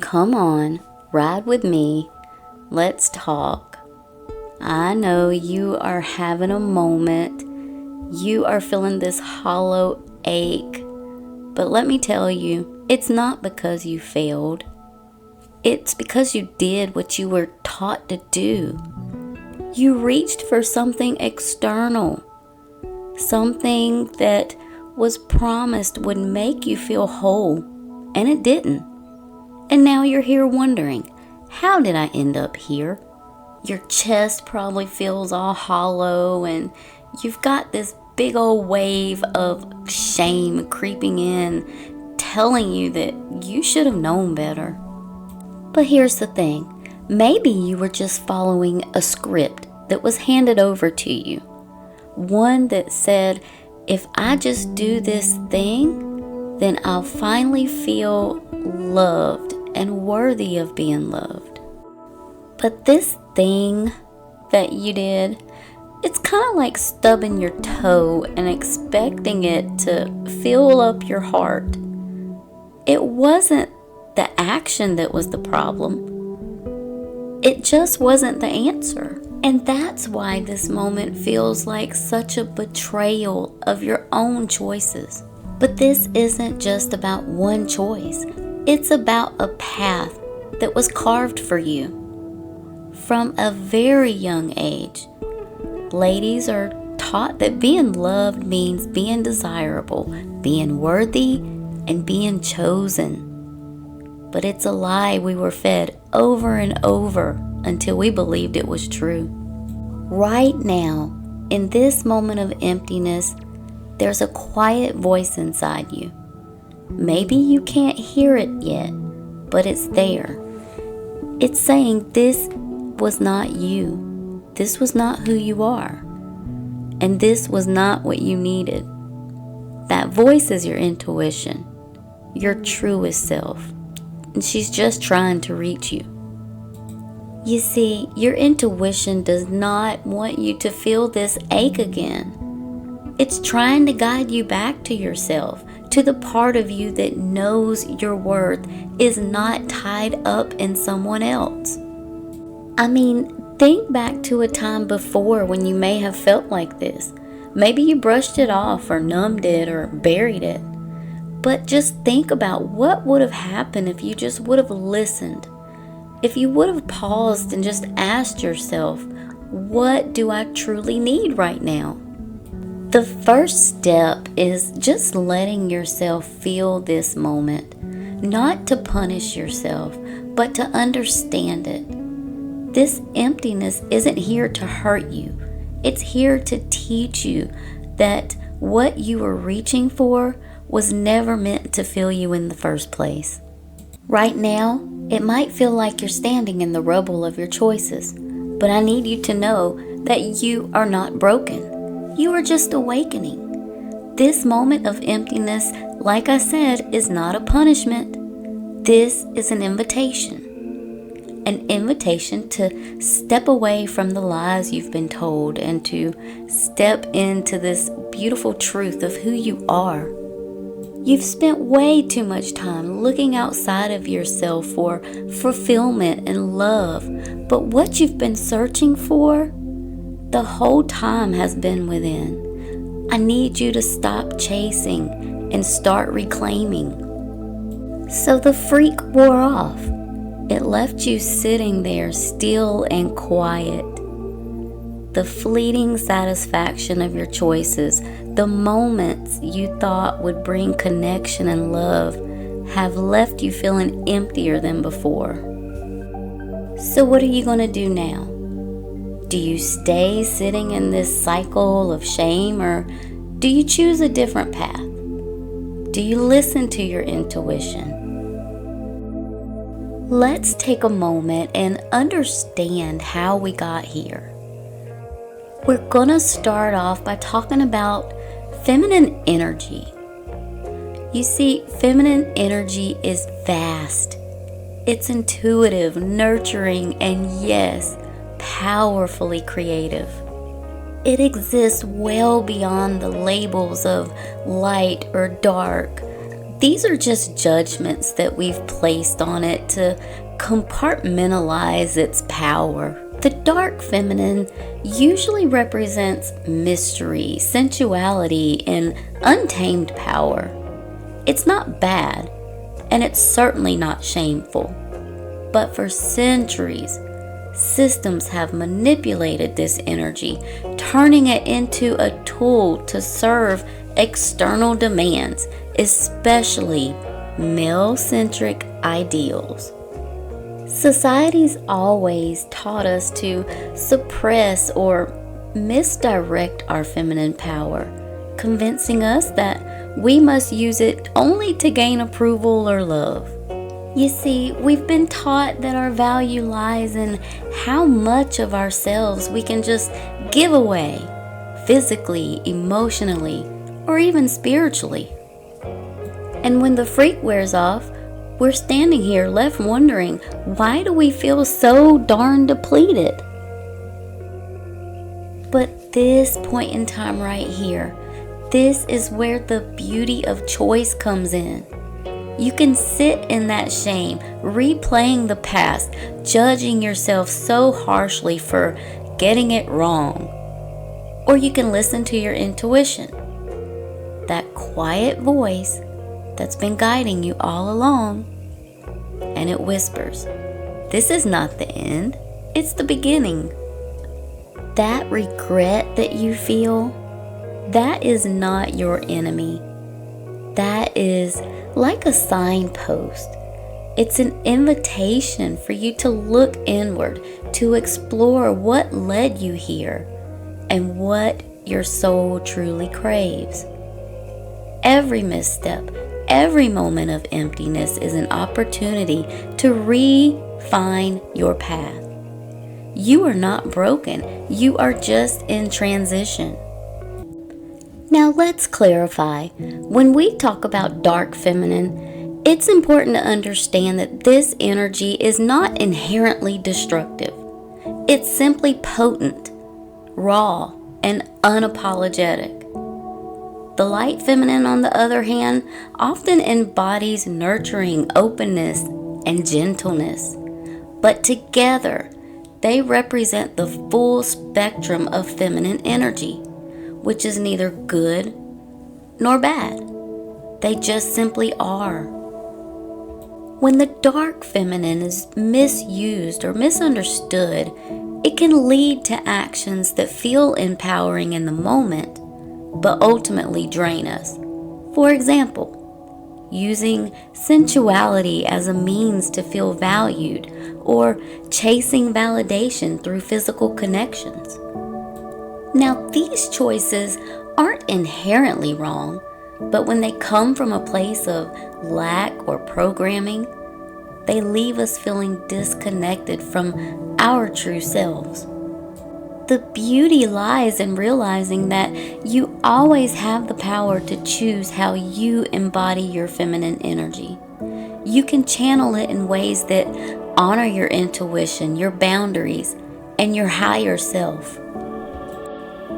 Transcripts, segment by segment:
Come on, ride with me. Let's talk. I know you are having a moment. You are feeling this hollow ache. But let me tell you, it's not because you failed. It's because you did what you were taught to do. You reached for something external, something that was promised would make you feel whole, and it didn't. And now you're here wondering, how did I end up here? Your chest probably feels all hollow, and you've got this big old wave of shame creeping in, telling you that you should have known better. But here's the thing. Maybe you were just following a script that was handed over to you. One that said, if I just do this thing, then I'll finally feel loved and worthy of being loved. But this thing that you did, it's kind of like stubbing your toe and expecting it to fill up your heart. It wasn't the action that was the problem. It just wasn't the answer. And that's why this moment feels like such a betrayal of your own choices. But this isn't just about one choice. It's about a path that was carved for you. From a very young age, ladies are taught that being loved means being desirable, being worthy, and being chosen. But it's a lie we were fed over and over until we believed it was true. Right now, in this moment of emptiness, there's a quiet voice inside you. Maybe you can't hear it yet, but it's there. It's saying this was not you. This was not who you are. And this was not what you needed. That voice is your intuition, your truest self. And she's just trying to reach you. You see, your intuition does not want you to feel this ache again. It's trying to guide you back to yourself, to the part of you that knows your worth is not tied up in someone else. I mean, think back to a time before when you may have felt like this. Maybe you brushed it off or numbed it or buried it. But just think about what would have happened if you just would have listened. If you would have paused and just asked yourself, what do I truly need right now? The first step is just letting yourself feel this moment, not to punish yourself, but to understand it. This emptiness isn't here to hurt you. It's here to teach you that what you were reaching for was never meant to fill you in the first place. Right now, it might feel like you're standing in the rubble of your choices, but I need you to know that you are not broken. You are just awakening. This moment of emptiness, like I said, is not a punishment. This is an invitation. An invitation to step away from the lies you've been told and to step into this beautiful truth of who you are. You've spent way too much time looking outside of yourself for fulfillment and love, but what you've been searching for the whole time has been within. I need you to stop chasing and start reclaiming. So the freak wore off. It left you sitting there still and quiet. The fleeting satisfaction of your choices, the moments you thought would bring connection and love, have left you feeling emptier than before. So what are you going to do now? Do you stay sitting in this cycle of shame, or do you choose a different path? Do you listen to your intuition? Let's take a moment and understand how we got here. We're going to start off by talking about feminine energy. You see, feminine energy is vast. It's intuitive, nurturing, and yes, powerfully creative. It exists well beyond the labels of light or dark, These are just judgments that we've placed on it to compartmentalize its power. The dark feminine usually represents mystery, sensuality, and untamed power. It's not bad, and it's certainly not shameful. But for centuries, systems have manipulated this energy, turning it into a tool to serve external demands, especially male-centric ideals. Society's always taught us to suppress or misdirect our feminine power, convincing us that we must use it only to gain approval or love. You see, we've been taught that our value lies in how much of ourselves we can just give away, physically, emotionally, or even spiritually. And when the freak wears off, we're standing here left wondering, why do we feel so darn depleted? But this point in time right here, this is where the beauty of choice comes in. You can sit in that shame, replaying the past, judging yourself so harshly for getting it wrong. Or you can listen to your intuition, that quiet voice that's been guiding you all along, and it whispers, "This is not the end, it's the beginning." That regret that you feel, that is not your enemy. That is like a signpost. It's an invitation for you to look inward, to explore what led you here and what your soul truly craves. Every misstep, every moment of emptiness is an opportunity to refine your path. You are not broken. You are just in transition. Now let's clarify. When we talk about dark feminine, it's important to understand that this energy is not inherently destructive. It's simply potent, raw, and unapologetic. The light feminine, on the other hand, often embodies nurturing, openness, and gentleness. But together, they represent the full spectrum of feminine energy, which is neither good nor bad. They just simply are. When the dark feminine is misused or misunderstood, it can lead to actions that feel empowering in the moment, but ultimately drain us. For example, using sensuality as a means to feel valued, or chasing validation through physical connections. Now, these choices aren't inherently wrong, but when they come from a place of lack or programming, they leave us feeling disconnected from our true selves. The beauty lies in realizing that you always have the power to choose how you embody your feminine energy. You can channel it in ways that honor your intuition, your boundaries, and your higher self.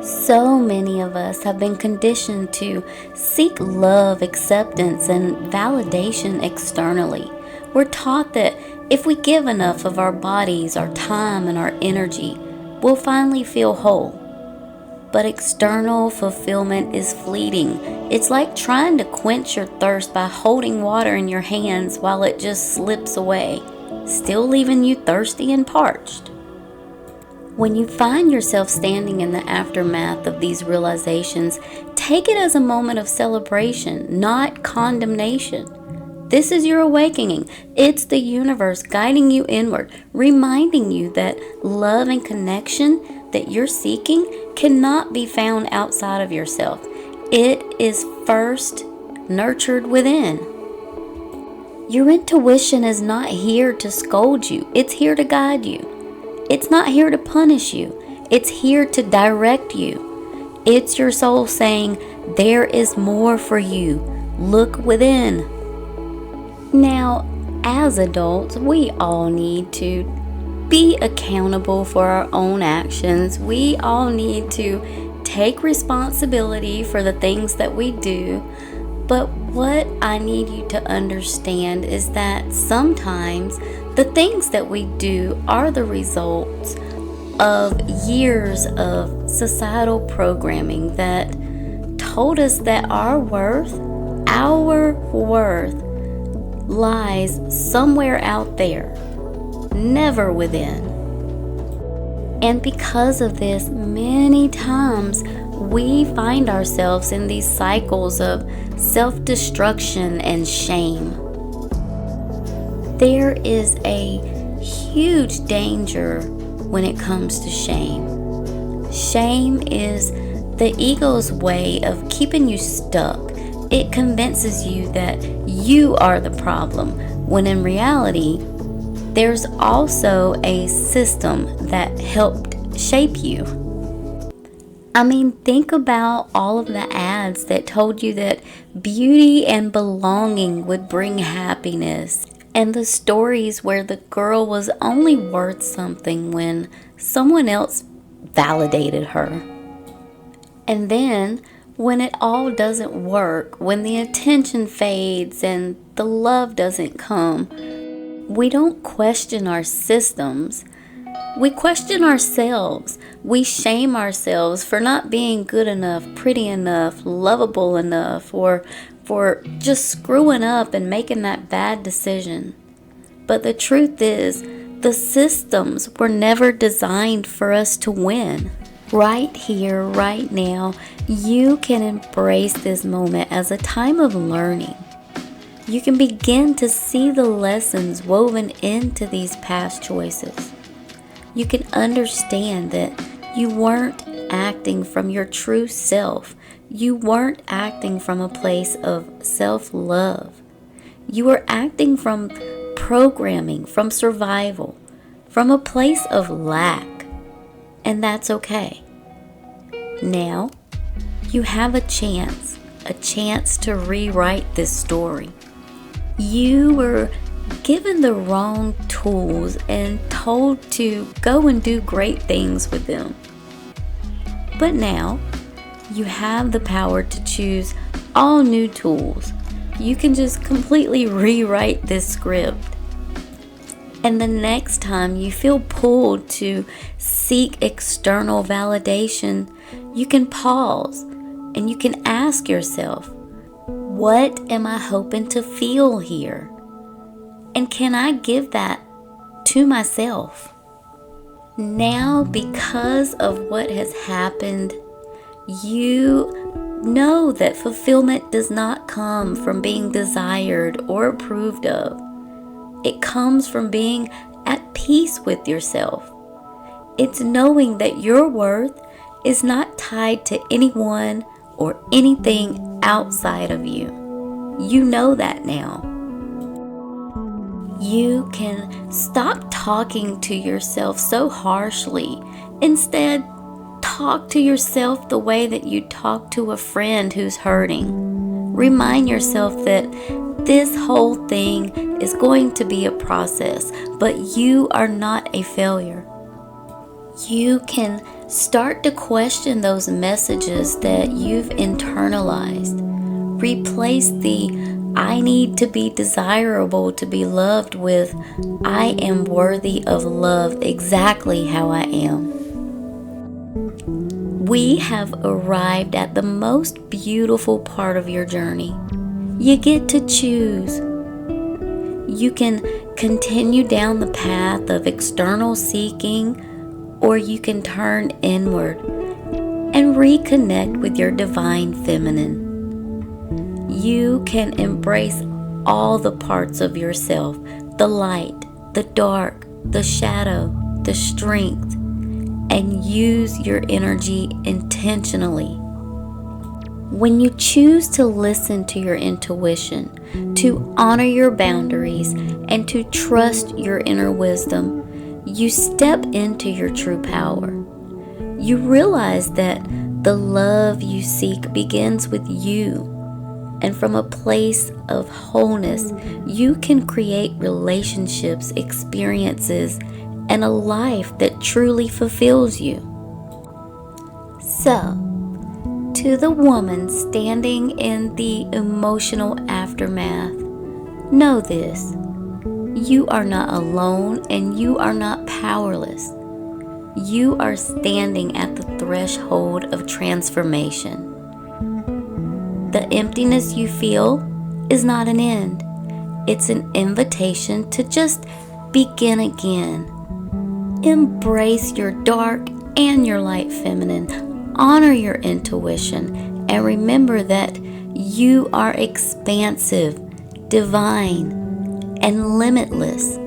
So many of us have been conditioned to seek love, acceptance, and validation externally. We're taught that if we give enough of our bodies, our time, and our energy, we'll finally feel whole. But external fulfillment is fleeting. It's like trying to quench your thirst by holding water in your hands while it just slips away, still leaving you thirsty and parched. When you find yourself standing in the aftermath of these realizations, take it as a moment of celebration, not condemnation. This is your awakening. It's the universe guiding you inward, reminding you that love and connection that you're seeking cannot be found outside of yourself. It is first nurtured within. Your intuition is not here to scold you. It's here to guide you. It's not here to punish you. It's here to direct you. It's your soul saying, there is more for you. Look within. Now, as adults, we all need to be accountable for our own actions. We all need to take responsibility for the things that we do. But what I need you to understand is that sometimes the things that we do are the results of years of societal programming that told us that our worth lies somewhere out there, never within. And because of this, many times we find ourselves in these cycles of self-destruction and shame. There is a huge danger when it comes to shame. Shame is the ego's way of keeping you stuck. It convinces you that you are the problem, when in reality, there's also a system that helped shape you. I mean, think about all of the ads that told you that beauty and belonging would bring happiness, and the stories where the girl was only worth something when someone else validated her. And then, when it all doesn't work, when the attention fades and the love doesn't come, we don't question our systems. We question ourselves. We shame ourselves for not being good enough, pretty enough, lovable enough, or for just screwing up and making that bad decision. But the truth is, the systems were never designed for us to win. Right here, right now, you can embrace this moment as a time of learning. You can begin to see the lessons woven into these past choices. You can understand that you weren't acting from your true self. You weren't acting from a place of self-love. You were acting from programming, from survival, from a place of lack. And that's okay. Now, you have a chance to rewrite this story. You were given the wrong tools and told to go and do great things with them. But now, you have the power to choose all new tools. You can just completely rewrite this script. And the next time you feel pulled to seek external validation, you can pause and you can ask yourself, what am I hoping to feel here? And can I give that to myself? Now, because of what has happened, you know that fulfillment does not come from being desired or approved of. It comes from being at peace with yourself. It's knowing that your worth is not tied to anyone or anything outside of you. You know that now. You can stop talking to yourself so harshly. Instead, talk to yourself the way that you talk to a friend who's hurting. Remind yourself that this whole thing is going to be a process, but you are not a failure. You can start to question those messages that you've internalized. Replace the I need to be desirable to be loved with I am worthy of love exactly how I am. We have arrived at the most beautiful part of your journey. You get to choose. You can continue down the path of external seeking, or you can turn inward and reconnect with your divine feminine. You can embrace all the parts of yourself, the light, the dark, the shadow, the strength, and use your energy intentionally. When you choose to listen to your intuition, to honor your boundaries, and to trust your inner wisdom, you step into your true power. You realize that the love you seek begins with you. And from a place of wholeness, you can create relationships, experiences, and a life that truly fulfills you. So, to To the woman standing in the emotional aftermath, know this: you are not alone and you are not powerless. You are standing at the threshold of transformation. The emptiness you feel is not an end. It's an invitation to just begin again. Embrace your dark and your light feminine. Honor your intuition and remember that you are expansive, divine, and limitless.